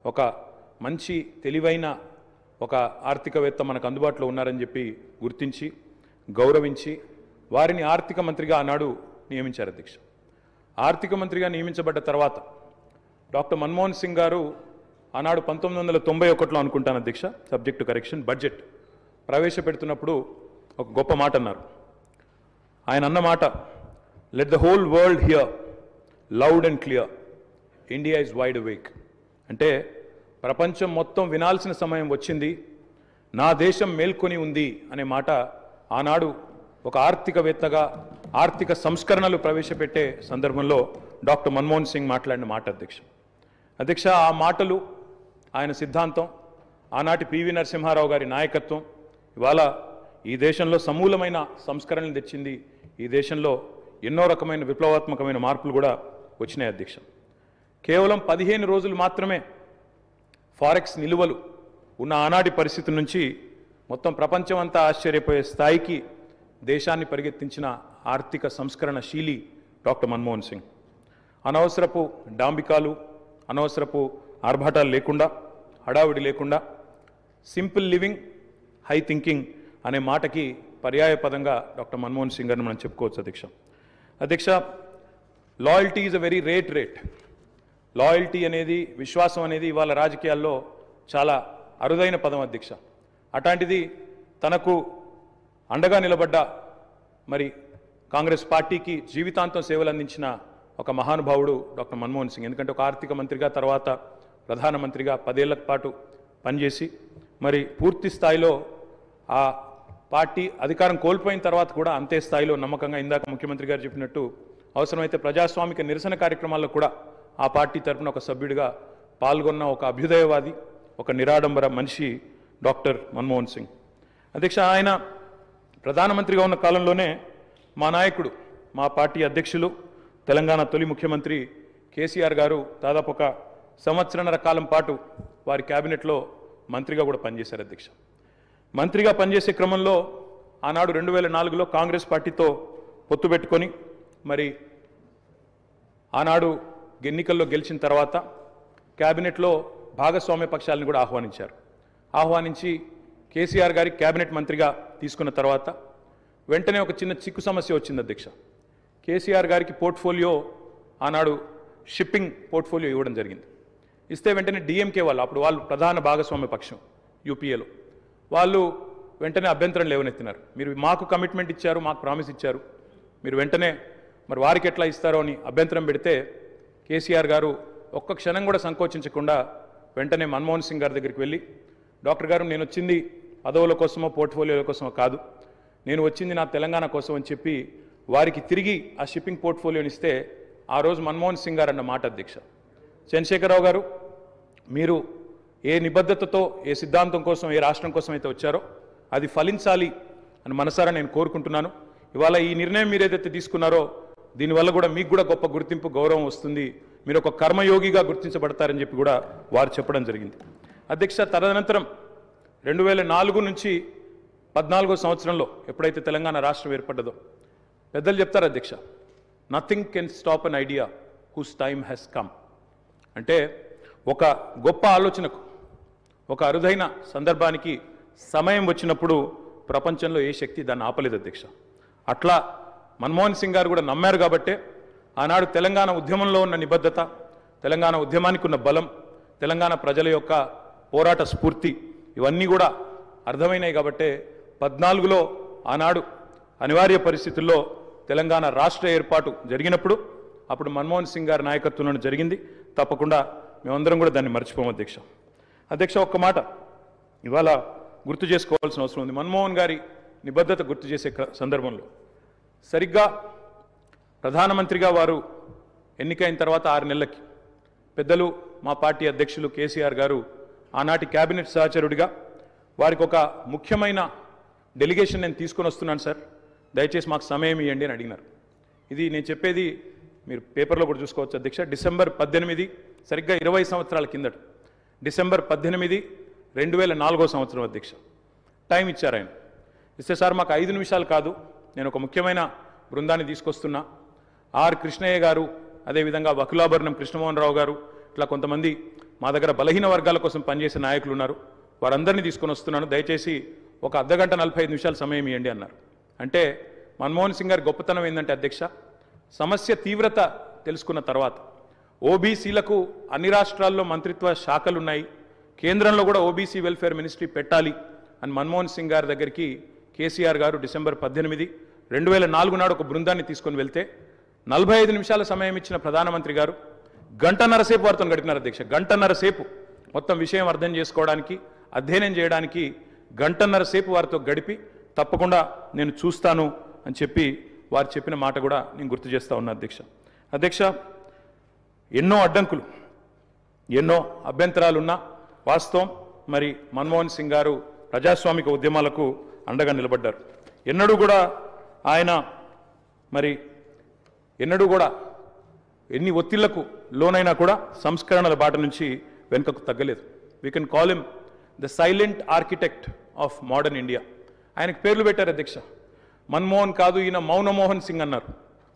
ఒక మంచి తెలివైన ఒక ఆర్థికవేత్త మనకు అందుబాటులో ఉన్నారని చెప్పి గుర్తించి గౌరవించి వారిని ఆర్థిక మంత్రిగా ఆనాడు నియమించారు అధ్యక్ష. ఆర్థిక మంత్రిగా నియమించబడ్డ తర్వాత డాక్టర్ మన్మోహన్ సింగ్ గారు ఆనాడు 1991లో అనుకుంటాను అధ్యక్ష, సబ్జెక్టు కరెక్షన్, బడ్జెట్ ప్రవేశపెడుతున్నప్పుడు ఒక గొప్ప మాట అన్నారు. ఆయన అన్న మాట, let the whole world here loud and clear, India is wide awake. అంటే ప్రపంచం మొత్తం వినాల్సిన సమయం వచ్చింది, నా దేశం మేల్కొని ఉంది అనే మాట ఆనాడు ఒక ఆర్థికవేత్తగా ఆర్థిక సంస్కరణలు ప్రవేశపెట్టే సందర్భంలో డాక్టర్ మన్మోహన్ సింగ్ మాట్లాడిన మాట అధ్యక్ష. ఆ మాటలు, ఆయన సిద్ధాంతం, ఆనాటి పివి నరసింహారావు గారి నాయకత్వం ఇవాళ ఈ దేశంలో సమూలమైన సంస్కరణలు తెచ్చింది. ఈ దేశంలో ఎన్నో రకమైన విప్లవాత్మకమైన మార్పులు కూడా వచ్చినాయి అధ్యక్ష. కేవలం 15 రోజులు మాత్రమే ఫారెక్స్ నిలువలు ఉన్న ఆనాటి పరిస్థితి నుంచి మొత్తం ప్రపంచం అంతా ఆశ్చర్యపోయే స్థాయికి దేశాన్ని పరిగెత్తించిన ఆర్థిక సంస్కరణ శీలి డాక్టర్ మన్మోహన్ సింగ్. అనవసరపు డాంబికాలు, అనవసరపు ఆర్భాటాలు లేకుండా, హడావిడి లేకుండా సింపుల్ లివింగ్, హై థింకింగ్ అనే మాటకి పర్యాయ పదంగా డాక్టర్ మన్మోహన్ సింగ్ గారిని మనం చెప్పుకోవచ్చు అధ్యక్ష. Loyalty is a very rate. Loyalty అనేది, విశ్వాసం అనేది ఇవాళ రాజకీయాల్లో చాలా అరుదైన పదం అధ్యక్ష. అట్లాంటిది తనకు అండగా నిలబడ్డ మరి కాంగ్రెస్ పార్టీకి జీవితాంతం సేవలు అందించిన ఒక మహానుభావుడు డాక్టర్ మన్మోహన్ సింగ్. ఎందుకంటే ఒక ఆర్థిక మంత్రిగా, తర్వాత ప్రధానమంత్రిగా 10 ఏళ్ల పాటు పనిచేసి మరి పూర్తి స్థాయిలో ఆ పార్టీ అధికారం కోల్పోయిన తర్వాత కూడా అంతే స్థాయిలో నమ్మకంగా, ఇందాక ముఖ్యమంత్రి గారు చెప్పినట్టు అవసరమైతే ప్రజాస్వామిక నిరసన కార్యక్రమాల్లో కూడా ఆ పార్టీ తరఫున ఒక సభ్యుడిగా పాల్గొన్న ఒక అభ్యుదయవాది, ఒక నిరాడంబర మనిషి డాక్టర్ మన్మోహన్ సింగ్ అధ్యక్ష. ఆయన ప్రధానమంత్రిగా ఉన్న కాలంలోనే మా నాయకుడు, మా పార్టీ అధ్యక్షులు, తెలంగాణ తొలి ముఖ్యమంత్రి కేసీఆర్ గారు దాదాపు ఒక 1.5 సంవత్సరాల కాలం పాటు వారి క్యాబినెట్లో మంత్రిగా కూడా పనిచేశారు అధ్యక్ష. మంత్రిగా పనిచేసే క్రమంలో ఆనాడు 2004లో కాంగ్రెస్ పార్టీతో పొత్తు పెట్టుకొని మరి ఆనాడు ఎన్నికల్లో గెలిచిన తర్వాత క్యాబినెట్లో భాగస్వామ్య పక్షాలను కూడా ఆహ్వానించి కేసీఆర్ గారి క్యాబినెట్ మంత్రిగా తీసుకున్న తర్వాత వెంటనే ఒక చిన్న చిక్కు సమస్య వచ్చింది అధ్యక్ష. కేసీఆర్ గారికి పోర్ట్ఫోలియో ఆనాడు షిప్పింగ్ పోర్ట్ఫోలియో ఇవ్వడం జరిగింది. ఇస్తే వెంటనే డిఎంకే వాళ్ళు, అప్పుడు వాళ్ళు ప్రధాన భాగస్వామ్య పక్షం యూపీఏలో, వాళ్ళు వెంటనే అభ్యంతరం లేవనెత్తినారు. మీరు మాకు కమిట్మెంట్ ఇచ్చారు, మాకు ప్రామిస్ ఇచ్చారు, మీరు వెంటనే మరి వారికి ఎట్లా ఇస్తారో అని అభ్యంతరం పెడితే కేసీఆర్ గారు ఒక్క క్షణం కూడా సంకోచించకుండా వెంటనే మన్మోహన్ సింగ్ గారి దగ్గరికి వెళ్ళి, డాక్టర్ గారు నేను వచ్చింది పదవుల కోసమో పోర్ట్ఫోలియోల కోసమో కాదు, నేను వచ్చింది నా తెలంగాణ కోసం అని చెప్పి వారికి తిరిగి ఆ షిప్పింగ్ పోర్ట్ఫోలియోని ఇస్తే ఆ రోజు మన్మోహన్ సింగ్ గారు అన్న మాట అధ్యక్ష, చంద్రశేఖరరావు గారు మీరు ఏ నిబద్ధతతో, ఏ సిద్ధాంతం కోసం, ఏ రాష్ట్రం కోసం అయితే వచ్చారో అది ఫలించాలి అని మనసారా నేను కోరుకుంటున్నాను. ఇవాళ ఈ నిర్ణయం మీరు ఏదైతే తీసుకున్నారో దీనివల్ల కూడా మీకు కూడా గొప్ప గుర్తింపు, గౌరవం వస్తుంది, మీరు ఒక కర్మయోగిగా గుర్తించబడతారని చెప్పి కూడా వారు చెప్పడం జరిగింది అధ్యక్ష. తదనంతరం 2004 నుంచి 14వ సంవత్సరంలో ఎప్పుడైతే తెలంగాణ రాష్ట్రం ఏర్పడ్డదో పెద్దలు చెప్తారు అధ్యక్ష, nothing can stop an idea who's time has come. అంటే ఒక గొప్ప ఆలోచనకు, ఒక అరుదైన సందర్భానికి సమయం వచ్చినప్పుడు ప్రపంచంలో ఏ శక్తి దాన్ని ఆపలేదు అధ్యక్ష. అట్లా మన్మోహన్ సింగ్ గారు కూడా నమ్మారు కాబట్టే ఆనాడు తెలంగాణ ఉద్యమంలో ఉన్న నిబద్ధత, తెలంగాణ ఉద్యమానికి ఉన్న బలం, తెలంగాణ ప్రజల యొక్క పోరాట స్ఫూర్తి ఇవన్నీ కూడా అర్థమైనాయి కాబట్టే 14లో ఆనాడు అనివార్య పరిస్థితుల్లో తెలంగాణ రాష్ట్ర ఏర్పాటు జరిగినప్పుడు అప్పుడు మన్మోహన్ సింగ్ గారి నాయకత్వంలో జరిగింది. తప్పకుండా మేమందరం కూడా దాన్ని మర్చిపోము అధ్యక్ష. ఒక్క మాట ఇవాళ గుర్తు చేసుకోవాల్సిన అవసరం ఉంది. మన్మోహన్ గారి నిబద్ధత గుర్తు చేసే సందర్భంలో సరిగ్గా ప్రధానమంత్రిగా వారు ఎన్నికైన తర్వాత 6 నెలలకి పెద్దలు మా పార్టీ అధ్యక్షులు కేసీఆర్ గారు ఆనాటి క్యాబినెట్ సహచరుడిగా వారికి ఒక ముఖ్యమైన డెలిగేషన్ నేను తీసుకొని వస్తున్నాను సార్, దయచేసి మాకు సమయం ఇవ్వండి అని అడిగినారు. ఇది నేను చెప్పేది మీరు పేపర్లో కూడా చూసుకోవచ్చు అధ్యక్ష. డిసెంబర్ 18, సరిగ్గా 20 సంవత్సరాల కిందట, డిసెంబర్ 18, 2004వ సంవత్సరం అధ్యక్ష టైం ఇచ్చారు ఆయన. ఇస్తే సార్ మాకు 5 నిమిషాలు కాదు, నేను ఒక ముఖ్యమైన బృందాన్ని తీసుకొస్తున్నా, ఆర్ కృష్ణయ్య గారు, అదేవిధంగా వకులాభరణం కృష్ణమోహన్ రావు గారు, ఇట్లా కొంతమంది మా దగ్గర బలహీన వర్గాల కోసం పనిచేసే నాయకులు ఉన్నారు, వారందరినీ తీసుకొని వస్తున్నాను, దయచేసి ఒక అర్ధగంట 45 నిమిషాల సమయం ఇవ్వండి అన్నారు. అంటే మన్మోహన్ సింగ్ గారి గొప్పతనం ఏంటంటే అధ్యక్ష, సమస్య తీవ్రత తెలుసుకున్న తర్వాత ఓబీసీలకు అన్ని రాష్ట్రాల్లో మంత్రిత్వ శాఖలు ఉన్నాయి, కేంద్రంలో కూడా ఓబీసీ వెల్ఫేర్ మినిస్ట్రీ పెట్టాలి అని మన్మోహన్ సింగ్ గారి దగ్గరికి కేసీఆర్ గారు డిసెంబర్ 18, 2004 నాడు ఒక బృందాన్ని తీసుకొని వెళ్తే 45 నిమిషాల సమయం ఇచ్చిన ప్రధానమంత్రి గారు గంటన్నర సేపు వారితో గడిపినారు అధ్యక్ష. గంటన్నర సేపు మొత్తం విషయం అర్థం చేసుకోవడానికి, అధ్యయనం చేయడానికి గంటన్నర సేపు వారితో గడిపి తప్పకుండా నేను చూస్తాను అని చెప్పి వారు చెప్పిన మాట కూడా నేను గుర్తు చేస్తా ఉన్నా అధ్యక్ష. అధ్యక్ష, ఎన్నో అడ్డంకులు, ఎన్నో అభ్యంతరాలున్నా వాస్తవం మరి మన్మోహన్ సింగ్ గారు ప్రజాస్వామిక ఉద్యమాలకు అండగా నిలబడ్డారు. ఎన్నడూ కూడా ఆయన మరి ఎన్ని ఒత్తిళ్లకు లోనైనా కూడా సంస్కరణల బాట నుంచి వెనుకకు తగ్గలేదు. We can call him the silent architect of modern India. ఆయనకు పేర్లు పెట్టారు అధ్యక్ష. మన్మోహన్ కాదు, ఈయన మౌనమోహన్ సింగ్ అన్నారు.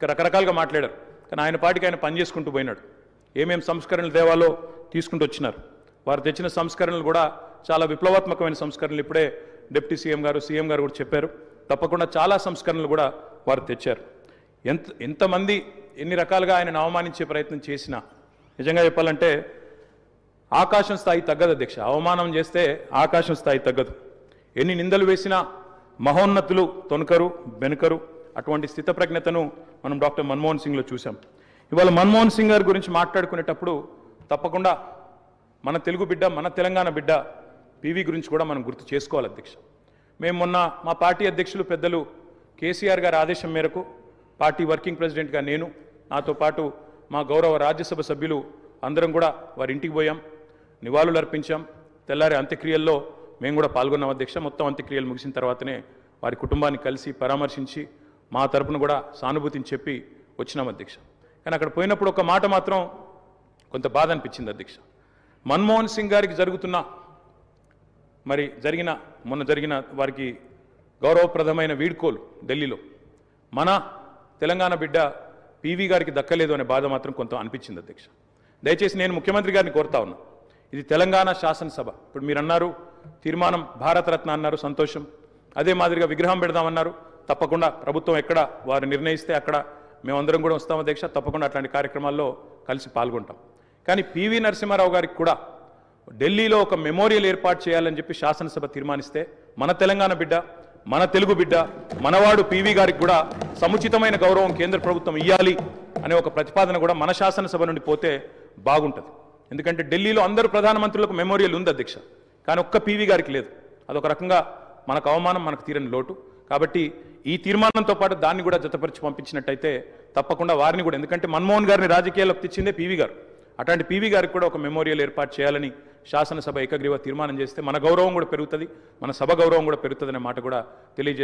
రకరకాలుగా మాట్లాడారు, కానీ ఆయన పాటికి ఆయన పనిచేసుకుంటూ పోయినాడు. ఏమేం సంస్కరణలు దేవాలో తీసుకుంటూ వచ్చినారు. వారు తెచ్చిన సంస్కరణలు కూడా చాలా విప్లవాత్మకమైన సంస్కరణలు. ఇప్పుడే డిప్యూటీ సీఎం గారు కూడా చెప్పారు. తప్పకుండా చాలా సంస్కరణలు కూడా వారు తెచ్చారు. ఎంతమంది ఎన్ని రకాలుగా ఆయనను అవమానించే ప్రయత్నం చేసినా నిజంగా చెప్పాలంటే ఆకాశం స్థాయి తగ్గదు అధ్యక్ష. అవమానం చేస్తే ఆకాశం స్థాయి తగ్గదు. ఎన్ని నిందలు వేసినా మహోన్నతులు తొనకరు బెనకరు. అటువంటి స్థితప్రజ్ఞతను మనం డాక్టర్ మన్మోహన్ సింగ్లో చూసాం. ఇవాళ మన్మోహన్ సింగ్ గారి గురించి మాట్లాడుకునేటప్పుడు తప్పకుండా మన తెలుగు బిడ్డ, మన తెలంగాణ బిడ్డ పీవీ గురించి కూడా మనం గుర్తు చేసుకోవాలి అధ్యక్ష. మేము మొన్న మా పార్టీ అధ్యక్షులు పెద్దలు కేసీఆర్ గారి ఆదేశం మేరకు పార్టీ వర్కింగ్ ప్రెసిడెంట్గా నేను, నాతో పాటు మా గౌరవ రాజ్యసభ సభ్యులు అందరం కూడా వారి ఇంటికి పోయాం, నివాళులు అర్పించాం. తెల్లారి అంత్యక్రియల్లో మేము కూడా పాల్గొన్నాం అధ్యక్ష. మొత్తం అంత్యక్రియలు ముగిసిన తర్వాతనే వారి కుటుంబాన్ని కలిసి పరామర్శించి మా తరపున కూడా సానుభూతిని చెప్పి వచ్చినాం అధ్యక్ష. కానీ అక్కడ పోయినప్పుడు ఒక మాట మాత్రం కొంత బాధ అనిపించింది అధ్యక్ష. మన్మోహన్ సింగ్ గారికి మొన్న జరిగిన వారికి గౌరవప్రదమైన వీడ్కోలు ఢిల్లీలో మన తెలంగాణ బిడ్డ పీవీ గారికి దక్కలేదు అనే బాధ మాత్రం కొంత అనిపించింది అధ్యక్ష. దయచేసి నేను ముఖ్యమంత్రి గారిని కోరుతా ఉన్నా, ఇది తెలంగాణ శాసనసభ. ఇప్పుడు మీరు అన్నారు తీర్మానం భారతరత్న అన్నారు, సంతోషం. అదే మాదిరిగా విగ్రహం పెడదామన్నారు. తప్పకుండా ప్రభుత్వం ఎక్కడ వారు నిర్ణయిస్తే అక్కడ మేమందరం కూడా వస్తాం అధ్యక్ష. తప్పకుండా అట్లాంటి కార్యక్రమాల్లో కలిసి పాల్గొంటాం. కానీ పివి నరసింహారావు గారికి కూడా ఢిల్లీలో ఒక మెమోరియల్ ఏర్పాటు చేయాలని చెప్పి శాసనసభ తీర్మానిస్తే మన తెలంగాణ బిడ్డ, మన తెలుగు బిడ్డ, మనవాడు పీవీ గారికి కూడా సముచితమైన గౌరవం కేంద్ర ప్రభుత్వం ఇవ్వాలి అనే ఒక ప్రతిపాదన కూడా మన శాసనసభ నుండి పోతే బాగుంటుంది. ఎందుకంటే ఢిల్లీలో అందరూ ప్రధానమంత్రులకు మెమోరియల్ ఉంది అధ్యక్ష, కానీ ఒక్క పీవీ గారికి లేదు. అదొక రకంగా మనకు అవమానం, మనకు తీరని లోటు. కాబట్టి ఈ తీర్మానంతో పాటు దాన్ని కూడా జతపరిచి పంపించినట్టయితే తప్పకుండా వారిని కూడా, ఎందుకంటే మన్మోహన్ గారిని రాజకీయాల్లోకి తెచ్చిందే పీవీ గారు, అట్లాంటి పీవీ గారికి కూడా ఒక మెమోరియల్ ఏర్పాటు చేయాలని శాసనసభ ఏకగ్రీవ తీర్మానం చేస్తే మన గౌరవం కూడా పెరుగుతుంది, మన సభ గౌరవం కూడా పెరుగుతుందనే మాట కూడా తెలియజేస్తుంది.